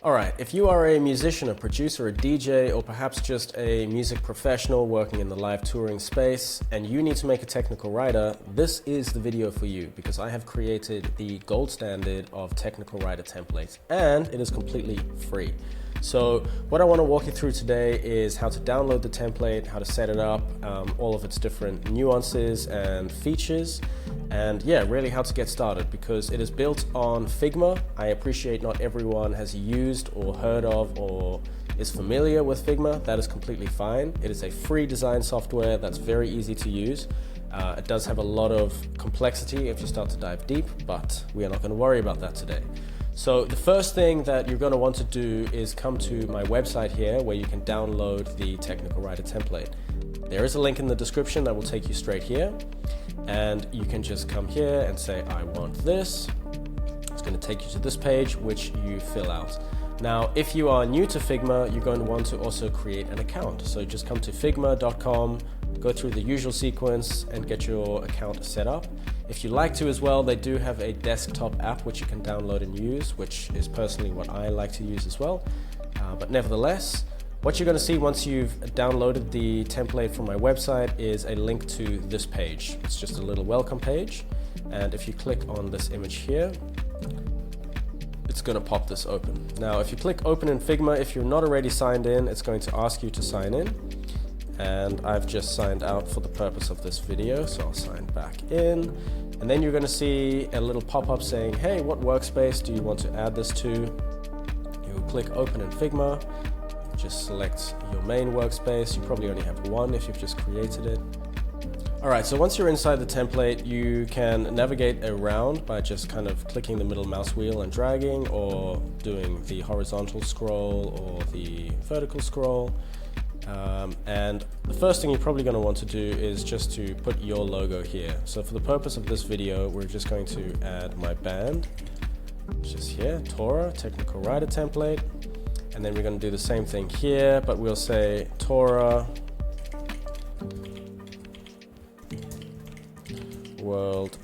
Alright, if you are a musician, a producer, a DJ, or perhaps just a music professional working in the live touring space, and you need to make a technical rider, this is the video for you, because I have created the gold standard of technical rider templates, and it is completely free. So what I want to walk you through today is how to download the template, how to set it up, all of its different nuances and features, and yeah, really how to get started, because it is built on Figma. I appreciate not everyone has used or heard of or is familiar with Figma. That is completely fine. It is a free design software that's very easy to use. It does have a lot of complexity if you start to dive deep, but we are not going to worry about that today. So the first thing that you're going to want to do is come to my website here where you can download the Technical Rider template. There is a link in the description that will take you straight here, and you can just come here and say, I want this. It's going to take you to this page, which you fill out. Now, if you are new to Figma, you're going to want to also create an account. So just come to figma.com, go through the usual sequence and get your account set up. If you like to as well, they do have a desktop app which you can download and use, which is personally what I like to use as well. But nevertheless, what you're going to see once you've downloaded the template from my website is a link to this page. It's just a little welcome page. And if you click on this image here, it's going to pop this open. Now, if you click open in Figma, if you're not already signed in, it's going to ask you to sign in. And I've just signed out for the purpose of this video, so I'll sign back in. And then you're going to see a little pop-up saying, hey, what workspace do you want to add this to? You click open in Figma, just select your main workspace. You probably only have one if you've just created it. Alright, so once you're inside the template, you can navigate around by just kind of clicking the middle mouse wheel and dragging, or doing the horizontal scroll or the vertical scroll. And the first thing you're probably going to want to do is just to put your logo here. So for the purpose of this video, we're just going to add my band, which is here, Thora, Technical Rider template. And then we're going to do the same thing here, but we'll say Thora World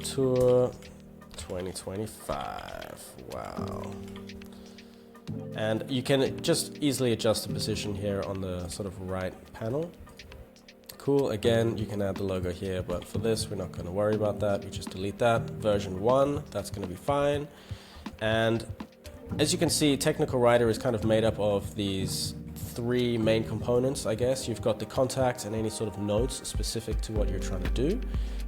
Tour 2025. Wow. And you can just easily adjust the position here on the sort of right panel. Cool, again, you can add the logo here, but for this, we're not going to worry about that. We just delete that. Version 1, that's going to be fine. And as you can see, Technical Rider is kind of made up of these three main components, I guess. You've got the contacts and any sort of notes specific to what you're trying to do.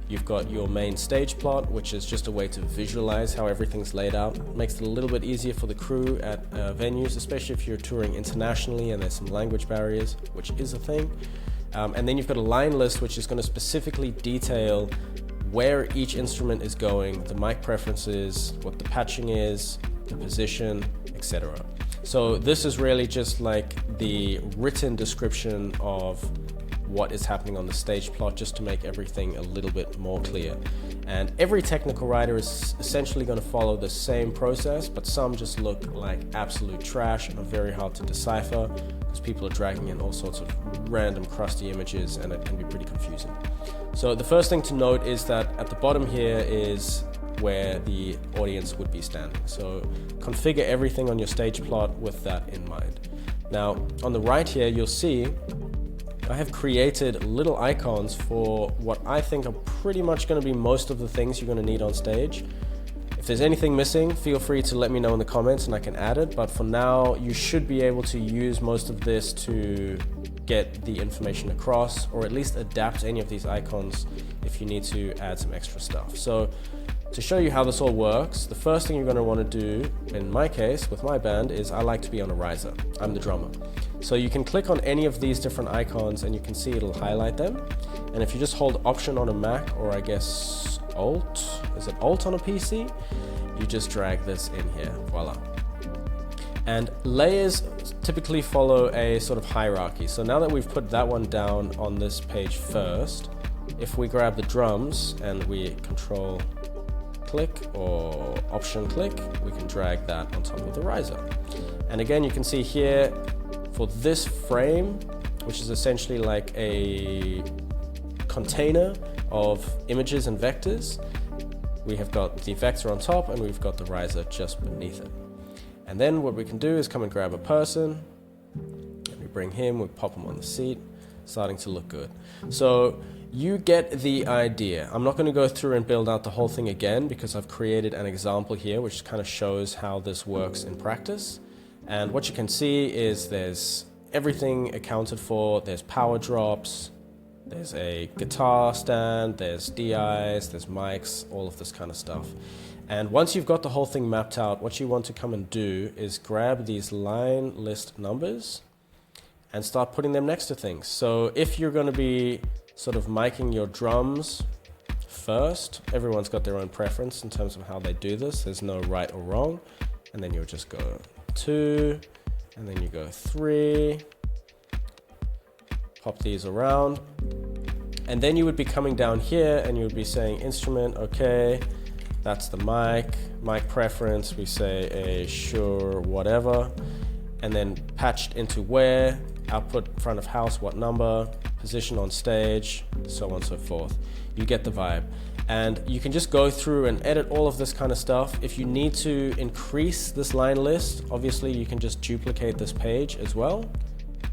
You've got your main stage plot, which is just a way to visualize how everything's laid out. It makes it a little bit easier for the crew at venues, especially if you're touring internationally and there's some language barriers, which is a thing. And then you've got a line list, which is going to specifically detail where each instrument is going, the mic preferences, what the patching is, the position, etc. So this is really just like the written description of what is happening on the stage plot, just to make everything a little bit more clear. And every technical rider is essentially going to follow the same process, but some just look like absolute trash and are very hard to decipher because people are dragging in all sorts of random crusty images, and it can be pretty confusing. So the first thing to note is that at the bottom here is where the audience would be standing. So configure everything on your stage plot with that in mind. Now on the right here, you'll see I have created little icons for what I think are pretty much going to be most of the things you're going to need on stage. If there's anything missing, feel free to let me know in the comments and I can add it. But for now, you should be able to use most of this to get the information across, or at least adapt any of these icons if you need to add some extra stuff. So to show you how this all works, the first thing you're going to want to do, in my case, with my band, is I like to be on a riser. I'm the drummer. So you can click on any of these different icons and you can see it'll highlight them. And if you just hold Option on a Mac, or I guess Alt, is it Alt on a PC? You just drag this in here, voila. And layers typically follow a sort of hierarchy. So now that we've put that one down on this page first, if we grab the drums and we Control click or Option click, we can drag that on top of the riser. And again, you can see here for this frame, which is essentially like a container of images and vectors, we have got the vector on top and we've got the riser just beneath it. And then what we can do is come and grab a person, and we bring him, we pop him on the seat, starting to look good. So you get the idea. I'm not going to go through and build out the whole thing again because I've created an example here which kind of shows how this works in practice. And what you can see is there's everything accounted for. There's power drops, there's a guitar stand, there's DIs, there's mics, all of this kind of stuff. And once you've got the whole thing mapped out, what you want to come and do is grab these line list numbers and start putting them next to things. So if you're going to be sort of miking your drums first, everyone's got their own preference in terms of how they do this. There's no right or wrong. And then you'll just go 2, and then you go 3, pop these around. And then you would be coming down here and you would be saying instrument, okay. That's the mic preference, we say a Shure whatever, and then patched into where, output front of house, what number, position on stage, so on and so forth. You get the vibe. And you can just go through and edit all of this kind of stuff. If you need to increase this line list, obviously you can just duplicate this page as well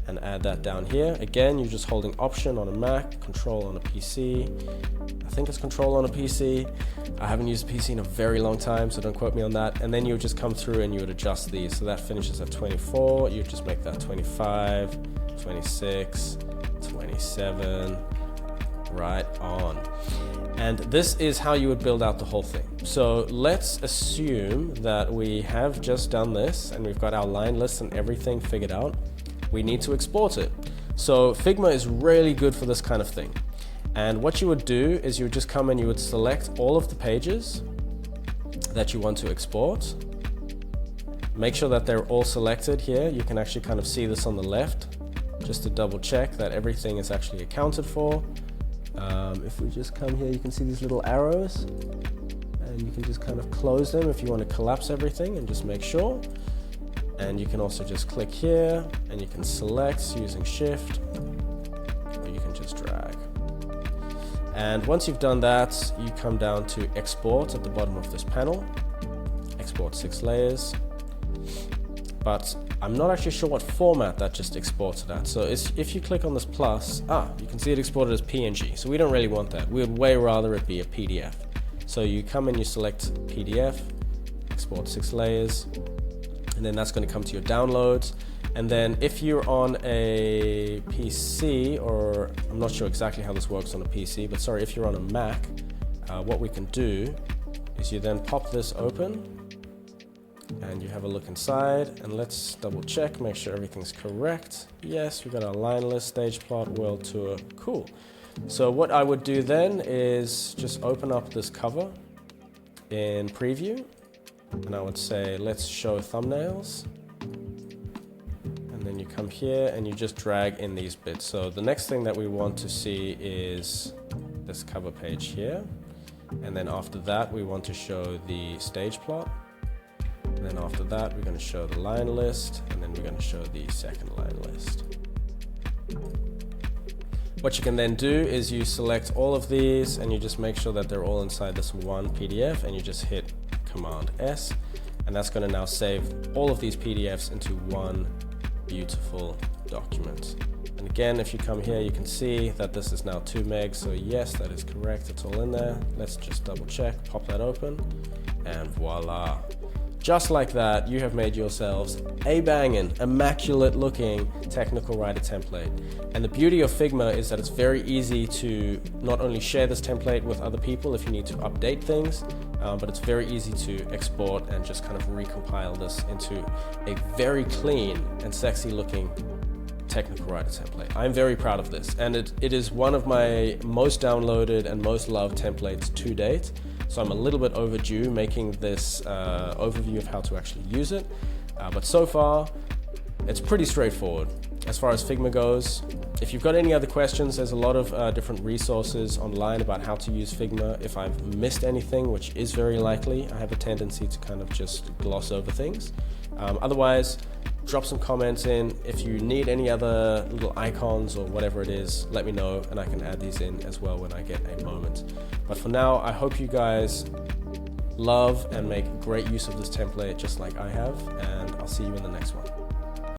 and add that down here. Again, you're just holding Option on a Mac, Control on a PC. I think it's Control on a PC. I haven't used a PC in a very long time, so don't quote me on that. And then you would just come through and you would adjust these. So that finishes at 24. You just make that 25, 26, 27, right on. And this is how you would build out the whole thing. So let's assume that we have just done this and we've got our line lists and everything figured out. We need to export it. So Figma is really good for this kind of thing. And what you would do is you would just come and you would select all of the pages that you want to export. Make sure that they're all selected here. You can actually kind of see this on the left, just to double check that everything is actually accounted for. If we just come here, you can see these little arrows and you can just kind of close them if you want to collapse everything and just make sure. And you can also just click here and you can select using Shift, or you can just drag. And once you've done that, you come down to Export at the bottom of this panel. Export 6 layers. But I'm not actually sure what format that just exported at. So if you click on this plus, you can see it exported as PNG. So we don't really want that. We would way rather it be a PDF. So you come and you select PDF, export 6 layers, and then that's going to come to your downloads. And then if you're on a PC, or I'm not sure exactly how this works on a PC, but sorry, if you're on a Mac, what we can do is you then pop this open and you have a look inside, and let's double check, make sure everything's correct. Yes, we've got our line list, stage plot, world tour, cool. So what I would do then is just open up this cover in preview, and I would say, let's show thumbnails. And then you come here and you just drag in these bits. So the next thing that we want to see is this cover page here. And then after that, we want to show the stage plot. And then after that, we're going to show the line list, and then we're going to show the second line list. What you can then do is you select all of these and you just make sure that they're all inside this one PDF, and you just hit Command S, and that's going to now save all of these PDFs into one beautiful document. And again, if you come here, you can see that this is now 2 megs. So yes, that is correct. It's all in there. Let's just double check, pop that open, and voila. Just like that, you have made yourselves a banging, immaculate looking technical writer template. And the beauty of Figma is that it's very easy to not only share this template with other people if you need to update things, but it's very easy to export and just kind of recompile this into a very clean and sexy looking technical writer template. I'm very proud of this, and it is one of my most downloaded and most loved templates to date. So I'm a little bit overdue making this overview of how to actually use it. But so far, it's pretty straightforward as far as Figma goes. If you've got any other questions, there's a lot of different resources online about how to use Figma. If I've missed anything, which is very likely, I have a tendency to kind of just gloss over things. Otherwise, drop some comments in. If you need any other little icons or whatever it is, let me know and I can add these in as well when I get a moment. But for now, I hope you guys love and make great use of this template just like I have, and I'll see you in the next one.